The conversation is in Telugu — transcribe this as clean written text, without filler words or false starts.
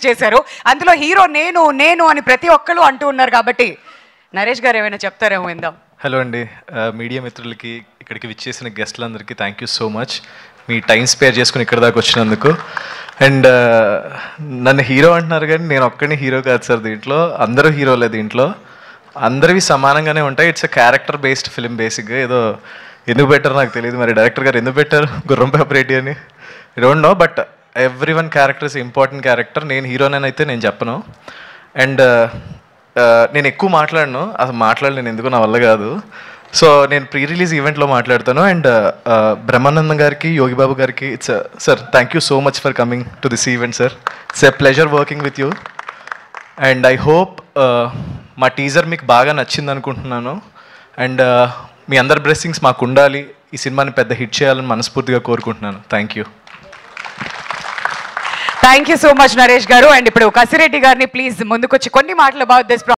చేశారు. అందులో హీరో నేను నేను అని ప్రతి ఒక్కరు అంటూ ఉన్నారు కాబట్టి నరేష్ గారు ఏమైనా చెప్తారేమో విందాం. హలో అండి, మీడియా మిత్రులకి, ఇక్కడికి విచ్చేసిన గెస్ట్లందరికీ థ్యాంక్ యూ సో మచ్. మీ టైం స్పేర్ చేసుకుని ఇక్కడ దాకా వచ్చినందుకు. అండ్ నన్ను హీరో అంటున్నారు కానీ నేను ఒక్కడిని హీరో కాదు సార్. దీంట్లో అందరూ హీరోలే. దీంట్లో అందరివి సమానంగానే ఉంటాయి. It's a character based film. బేసిక్గా ఏదో ఎందుకు పెట్టారో నాకు తెలియదు, మరి డైరెక్టర్ గారు ఎందుకు పెట్టారు గుర్రం పేపరేటి అని, I don't know. But every one character is important character. నేను హీరోనేనైతే నేను చెప్పను. అండ్ నేను ఎక్కువ మాట్లాడను, అసలు మాట్లాడలేను, ఎందుకు నా వల్ల కాదు. సో నేను ప్రీ రిలీజ్ ఈవెంట్లో మాట్లాడతాను. అండ్ బ్రహ్మానందం గారికి, యోగి బాబు గారికి, it's sir thank you so much for coming to this event sir. It's a pleasure working with you. And I hope మా టీజర్ మీకు బాగా నచ్చింది అనుకుంటున్నాను. అండ్ మీ అందరి బ్లెస్సింగ్స్ మాకు ఉండాలి. ఈ సినిమాని పెద్ద హిట్ చేయాలని మనస్ఫూర్తిగా కోరుకుంటున్నాను. Thank you. Thank you so much Naresh గారు. అండ్ ఇప్పుడు కసిరెడ్డి గారిని ప్లీజ్ ముందుకొచ్చి కొన్ని మాటలు అబౌట్ దిస్